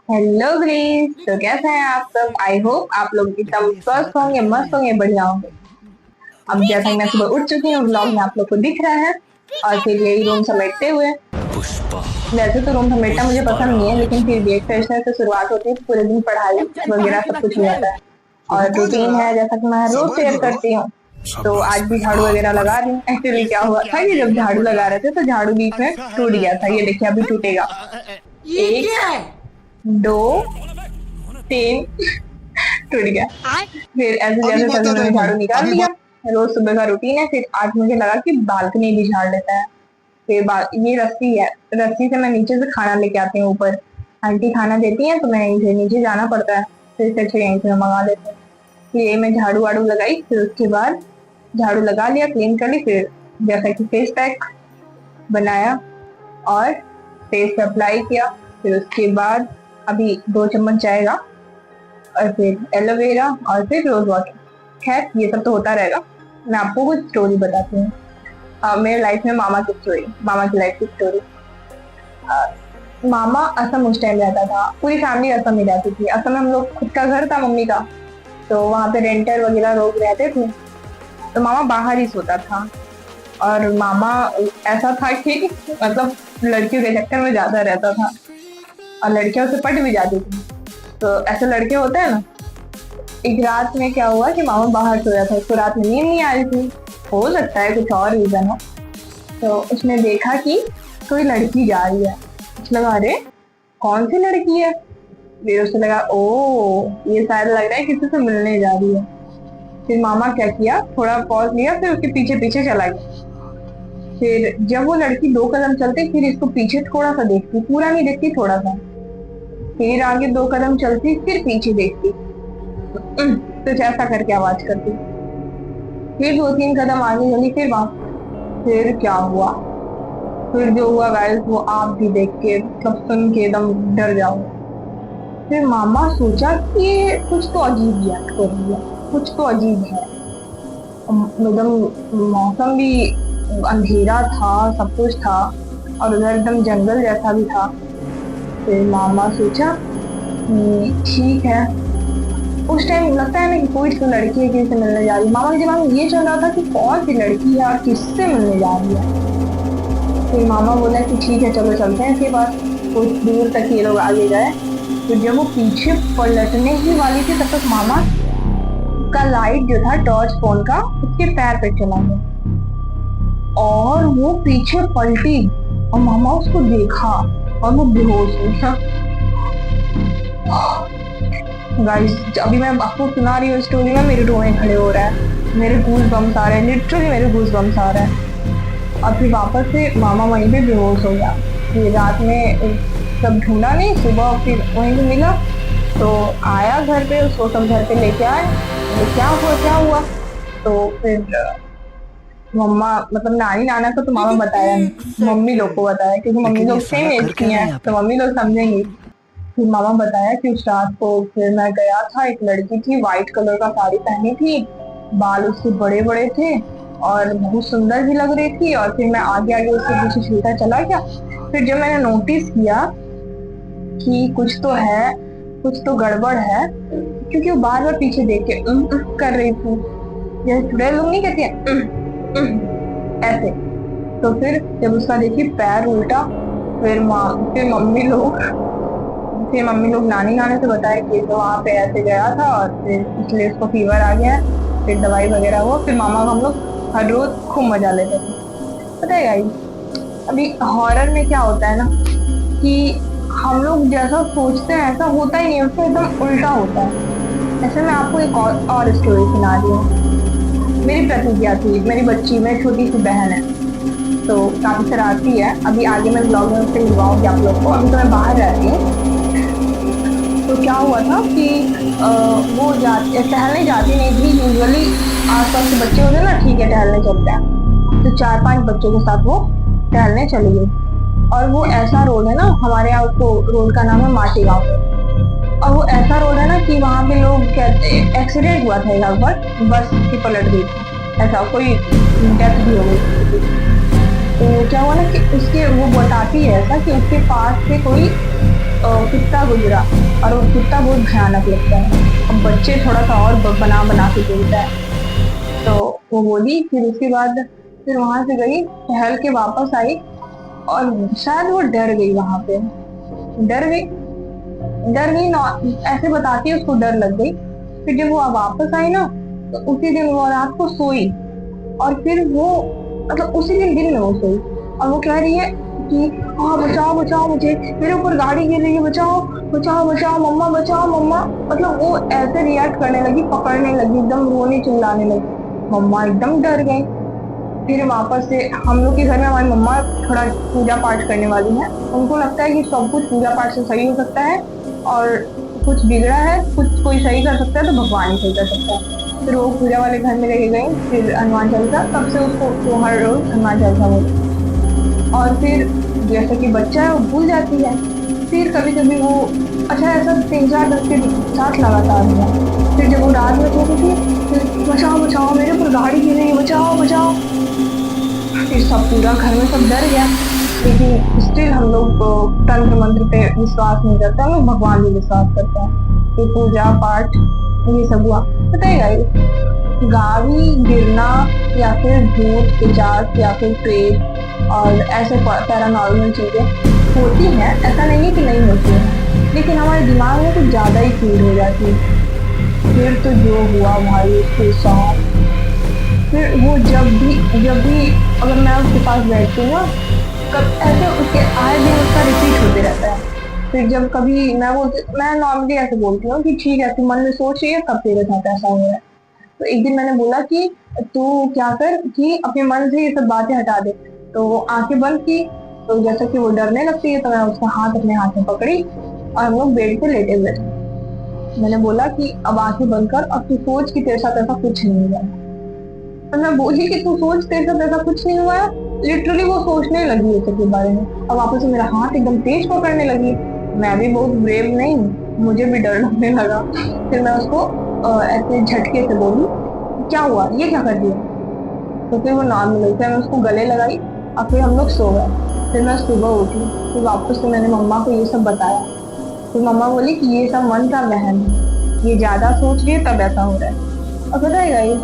Hello Greece. तो कैसे हैं आप सब? आई होप आप लोग एकदम स्वस्थ होंगे, मस्त होंगे, बढ़िया होंगे। अब जैसा कि मैं सुबह उठ चुकी हूँ, व्लॉग में आप लोग को दिख रहा है। और फिर यही रूम समेटते हुए, पुष्पा वैसे तो रूम समेटना मुझे पसंद नहीं है, पुष्पराज। लेकिन फिर भी एक फ्रेशनर से शुरुआत होती है तो पूरे दिन पढ़ाई वगैरह सब कुछ हो जाता है। और रुको रूटीन जरा। है जैसा कि मैं रोज सबर शेयर करो। करती हूँ। तो शाबाश आज भी भाई, झाड़ू वगैरह बहुत लगा रही बढ़िया। हूँ। एक्चुअली क्या अब हुआ था क्या कि जब देखना झाड़ू पड़ लगा रहा रहे है? थे तो झाड़ू बीच में अच्छा है टूट गया था। बैठा ये हूँ। देखिए अभी टूटेगा। ये एक, क्या है? दो, तीन, टूट गया। फिर ऐसे अभी जैसे तैसे बताता मैंने हूँ भाई, झाड़ू निकाल अभी लिया। रोज सुबह का रूटीन है। फिर आज मुझे लगा कि बालकनी भी झाड़ लेता है। फिर ये रस्सी है, रस्सी से मैं नीचे से खाना लेके आती हूँ ऊपर। आंटी खाना देती है तो मैं यहीं से नीचे जाना पड़ता है। फिर इससे अच्छा यहीं से मैं मंगा लेती हूँ। फिर ये मैं झाड़ू वाड़ू लगाई, फिर उसके बाद झाड़ू लगा लिया, क्लीन कर ली। फिर जैसा कि फेस पैक बनाया और फेस पे अप्लाई किया। फिर उसके बाद अभी 2 चम्मच चाय का, और फिर एलोवेरा, और फिर रोज वाटर। खैर ये सब तो होता रहेगा। मैं आपको कुछ स्टोरी बताती हूँ। मेरे लाइफ में मामा की स्टोरी, मामा की लाइफ की स्टोरी। मामा असम उस टाइम रहता था, पूरी फैमिली असम में रहती थी। असम में हम लोग खुद का घर था मम्मी का, तो वहाँ पे रेंटर वगैरह लोग रहते थे। तो मामा बाहर ही सोता था। और मामा ऐसा था कि मतलब लड़कियों के चक्कर में ज्यादा रहता था, और लड़कियों से पट भी जाती थी। तो ऐसे लड़के होते हैं ना। एक रात में क्या हुआ कि मामा बाहर सोया था, उसको रात में नींद नहीं आ रही थी। हो सकता है कुछ और रीजन हो। तो उसने देखा कि कोई लड़की जा रही है। उसने लगा अरे कौन सी लड़की है। फिर उसे लगा ओ ये शायद लग रहा है किसी से मिलने जा रही है। फिर मामा क्या किया, थोड़ा पॉज लिया, फिर उसके पीछे पीछे चला गया। फिर जब वो लड़की 2 कदम चलती, फिर इसको पीछे थोड़ा सा देखती, पूरा नहीं देखती, थोड़ा सा। फिर आगे 2 कदम चलती, फिर पीछे देखती। कुछ ऐसा करके आवाज करती। फिर 2-3 कदम आगे चली, फिर वहां। फिर क्या हुआ, फिर जो हुआ गाइस वो आप भी देख के सब सुन के एकदम डर जाओगे। फिर मामा सोचा कि ये कुछ तो अजीब रिएक्ट कर रही है, कुछ तो अजीब है। एकदम मौसम भी अंधेरा था, सब कुछ था, और उधर एकदम जंगल जैसा भी था। फिर मामा सोचा कि ठीक है। उस टाइम लगता है ना कि कोई तो लड़की है किसी से मिलने जा रही है। मामा के दिमाग में ये चल रहा था कि कौन सी लड़की है और किससे मिलने जा रही है। फिर मामा बोला कि ठीक है चलो चलते हैं इसके पास। कुछ दूर तक ये लोग आगे गए। तो जब वो पीछे पलटने ही वाली थी, तब तक मामा का लाइट जो था टॉर्च फोन का उसके पैर पे चला गया, और वो पीछे पलटी। और मामा उसको देखा और वो बेहोश हो गया। गाइस अभी मैं आपको सुना रही हूँ स्टोरी में, मेरे रोए खड़े हो रहा है, मेरे गूज बम्स आ रहे हैं, लिटरली मेरे गूज बम्स आ रहे हैं। और फिर वापस से मामा वहीं पे बेहोश हो गया। फिर रात में सब ढूंढा नहीं, सुबह फिर वहीं पे मिला। तो आया घर पे, उसको सब घर पे लेके आए। बोले क्या हुआ क्या हुआ। तो फिर मम्मा मतलब नानी नाना को तो मामा बताया नहीं, मम्मी लोग को बताया, क्योंकि मम्मी लेकिन ये लोग सेम साला एज कर क्या की रहा है हैं यहाँ तो पे? मम्मी लोग समझेंगी। फिर मामा बताया कि उस रात को फिर मैं गया था, एक लड़की थी, व्हाइट कलर का साड़ी पहनी थी, बाल उसके बड़े बड़े थे, और बहुत सुंदर भी लग रही थी। और फिर मैं आगे आगे उसके पीछे छूटा चला गया। फिर जब मैंने नोटिस किया कि कुछ तो है, कुछ तो गड़बड़ है, क्योंकि वो बार बार पीछे देख के कर रही थी, जैसे चुड़ैल लोग नहीं कहती ऐसे। तो फिर जब उसका देखिए पैर उल्टा, फिर माँ, फिर मम्मी लोग नानी नाने से बताया कि तो वहाँ पे ऐसे गया था और फिर इसलिए उसको फीवर आ गया है। फिर दवाई वगैरह हुआ। फिर मामा को हम लोग हर रोज खूब मजा लेते थे। पता है गाइस, अभी हॉरर में क्या होता है ना कि हम लोग जैसा सोचते हैं ऐसा होता ही नहीं, उससे एकदम उल्टा होता है। ऐसे मैं आपको एक और स्टोरी सुना रही हूँ। मेरी प्रतिज्ञा थी, मेरी बच्ची, मेरी छोटी सी बहन है, तो काफी शरारती है। अभी आगे मैं ब्लॉग में उससे मिलवाऊंगी आप लोग को। अभी तो मैं बाहर रहती हूँ। तो क्या हुआ था कि वो टहलने जाती नहीं थी यूजुअली। आसपास के बच्चे होते हैं ना, ठीक है टहलने चलते हैं, तो 4-5 बच्चों के साथ वो टहलने चली गई। और वो ऐसा रोड है ना, हमारे यहाँ उसको रोड का नाम है माटी गांव। और वो ऐसा रोड है ना कि वहाँ पे लोग कहते एक्सीडेंट हुआ था एक बार, बस की पलट गई थी, ऐसा कोई डेथ भी हो गई थी। तो क्या हुआ ना कि उसके वो बताती है ऐसा कि उसके पास से कोई कुत्ता गुजरा और वो कुत्ता बहुत भयानक लगता है। अब बच्चे थोड़ा सा और बना बना के बोलता है। तो वो बोली, फिर उसके बाद फिर वहां से गई, टहल के वापस आई और शायद वो डर गई वहां पे। डर गई, डर गई ना, ऐसे बता के उसको डर लग गई। फिर जब वो वापस आई ना, तो उसी दिन वो रात को सोई और फिर वो मतलब उसी दिन में वो सोई और वो कह रही है कि हाँ बचाओ बचाओ मुझे, मेरे ऊपर गाड़ी गिर रही है, बचाओ बचाओ बचाओ मम्मा, बचाओ मम्मा। मतलब वो ऐसे रिएक्ट करने लगी, पकड़ने लगी, एकदम रोने चिल्लाने लगी। मम्मा एकदम डर गई। फिर वापस से हम लोग के घर में हमारी मम्मा थोड़ा पूजा पाठ करने वाली है। उनको लगता है कि सब कुछ पूजा पाठ से सही हो सकता है और कुछ बिगड़ा है, कुछ कोई सही कर सकता है तो भगवान ही सही कर सकता है। फिर वो पूजा वाले घर में लेके गई, फिर हनुमान चालीसा, तब से उसको वो हर रोज हनुमान चालीसा बोलती। और फिर जैसे कि बच्चा है वो भूल जाती है। फिर कभी कभी वो अच्छा ऐसा 3-4 दिन के साथ लगातार हुआ। फिर जब वो रात में सोती थी, फिर बचाओ बचाओ मेरे ऊपर गाड़ी गिर रही है, बचाओ बचाओ। फिर सब पूरा घर में सब डर गया, लेकिन स्टिल हम लोग तंत्र मंत्र पे विश्वास नहीं करते, हम लोग भगवान पे विश्वास करते हैं। फिर पूजा पाठ ये सब हुआ। पता है गाइस, गाड़ी गिरना या फिर भूत पिशाच या फिर प्रेत और ऐसे पैरानॉर्मल चीजें होती हैं, ऐसा नहीं है कि नहीं होती है, लेकिन हमारे दिमाग में कुछ ज्यादा ही फील हो जाती है। फिर तो जो हुआ भाई उसके साथ, फिर वो जब भी अगर मैं उसके पास बैठती हूँ ना, कब ऐसे उसके आए दिन उसका रिपीट होते रहता है। फिर जब कभी मैं नॉर्मली ऐसे बोलती हूँ कि ठीक है तू मन में सोच रही है, कब तेरे साथ ऐसा हो रहा है। तो एक दिन मैंने बोला कि तू क्या कर कि अपने मन से ये सब बातें हटा दे। तो वो आंखें बंद की, तो जैसा कि वो डरने लगती है, तो मैं उसका हाथ अपने हाथ में पकड़ी और हम लोग बेड पे लेटे हुए थे। मैंने बोला कि अब आंखें बंद कर और तू सोच कि तेरे साथ ऐसा कुछ नहीं हुआ। और मैं बोली कि तू सोच तेरे साथ ऐसा कुछ नहीं हुआ है, लिटरली वो सोचने लगी ये सब के बारे में। अब वापस से मेरा हाथ एकदम तेज पकड़ने लगी। मैं भी बहुत ब्रेव नहीं, मुझे भी डर लगने लगा। फिर मैं उसको ऐसे झटके से बोली क्या हुआ, ये क्या कर दिया। तो फिर वो नॉर्मल हुई, फिर मैं उसको गले लगाई और फिर हम लोग सो गए। फिर मैं सुबह उठी, फिर वापस से मैंने मम्मा को ये सब बताया। फिर मम्मा बोली कि ये सब मन का वहम है, ये ज्यादा सोच रही है तब ऐसा हो रहा है। और पता है गाइस,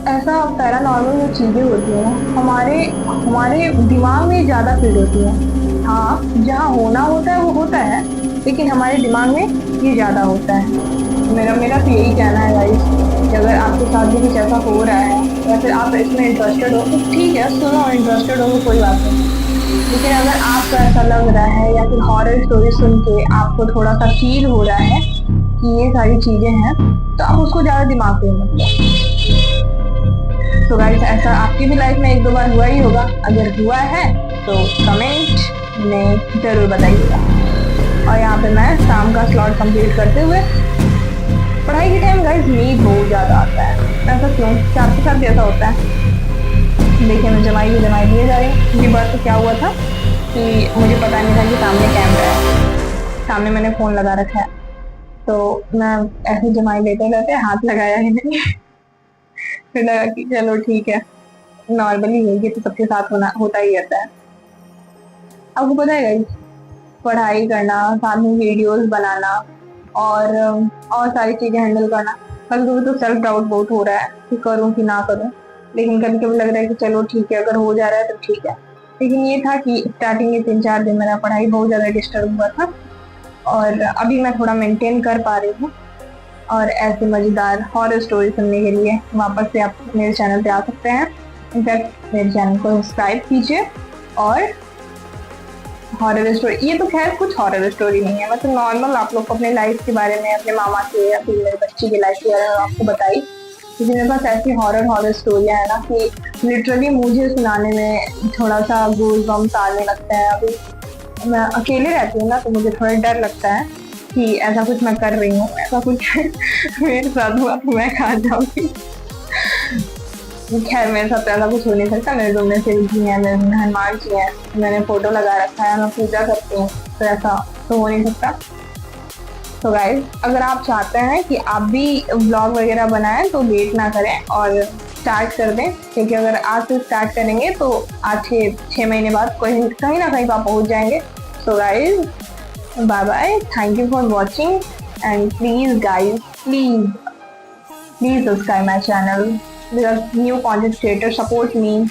ऐसा पैरानॉर्मल जो चीजें होती है ना, हमारे हमारे दिमाग में ज्यादा फील होती है। हाँ जहाँ होना होता है वो होता है, लेकिन हमारे दिमाग में ये ज्यादा होता है। मेरा तो यही कहना है गाइस कि अगर आपके साथ भी कुछ ऐसा हो रहा है या फिर आप इसमें इंटरेस्टेड हो तो ठीक है सुनो, इंटरेस्टेड हो तो कोई बात नहीं। लेकिन अगर आपको ऐसा लग रहा है या फिर हॉरर स्टोरी सुन के आपको थोड़ा सा फील हो रहा है कि ये सारी चीजें हैं, तो आप उसको ज्यादा दिमाग पे मत लो। तो गाइस ऐसा आपकी भी लाइफ में 1-2 बार हुआ ही होगा। अगर हुआ है तो कमेंट में जरूर बताइएगा। और यहाँ पे मैं शाम का स्लॉट कंप्लीट करते हुए, पढ़ाई के टाइम गाइस नींद बहुत ज्यादा आता है। ऐसा क्यों, क्या आपके साथ भी ऐसा होता है? देखिए मैं जमाई दिए जा रही हूँ। ये बात तो क्या हुआ था कि मुझे पता नहीं था कि सामने कैमरा है, सामने मैंने फोन लगा रखा है, तो मैं ऐसे जमाई लेते रहते हाथ लगाया ही नहीं। फिर लगा कि चलो ठीक है, नॉर्मली है, ये तो सबके साथ होता ही रहता है। आपको पता है गाइस, पढ़ाई करना, साथ में वीडियोस बनाना और सारी चीजें हैंडल करना, कभी कभी तो सेल्फ डाउट बहुत हो रहा है कि करूं कि ना करूं। लेकिन कभी कभी लग रहा है कि चलो ठीक है, अगर हो जा रहा है तो ठीक है। लेकिन ये था कि स्टार्टिंग के 3-4 दिन मेरा पढ़ाई बहुत ज्यादा डिस्टर्ब हुआ था और अभी मैं थोड़ा मेंटेन कर पा रही हूँ। और ऐसे मजेदार हॉरर स्टोरी सुनने के लिए वापस से आप मेरे चैनल पे आ सकते हैं। इनफैक्ट मेरे चैनल को सब्सक्राइब कीजिए। और हॉरर स्टोरी, ये तो खैर कुछ हॉरर स्टोरी नहीं है, मतलब नॉर्मल आप लोग को अपने लाइफ के बारे में, अपने मामा के या फिर मेरे बच्ची की लाइफ के बारे में आपको बताई। क्योंकि मेरे पास ऐसी हॉरर स्टोरियाँ है ना कि लिटरली मुझे सुनाने में थोड़ा सा गूज बम्स आने लगता है। अभी मैं अकेले रहती हूँ ना, तो मुझे थोड़ा डर लगता है कि ऐसा कुछ मैं कर रही हूँ, ऐसा कुछ मेरे साथ हुआ तो मैं कहाँ जाऊंगी। खैर मेरे साथ ऐसा कुछ हो नहीं सकता। मेरे रूम में शिव जी है, मेरे रूम में हनुमान जी है, मैंने फोटो लगा रखा है, मैं पूजा करती हूँ, तो ऐसा तो हो नहीं सकता। तो गाइस अगर आप चाहते हैं कि आप भी ब्लॉग वगैरह बनाएं तो लेट ना करें और स्टार्ट कर दें, क्योंकि अगर आज से स्टार्ट करेंगे तो आज 6 महीने बाद कहीं ना कहीं आप पहुंच जाएंगे। तो guys Bye bye. Thank you for watching, and please guys, please subscribe my channel because new content creators support me.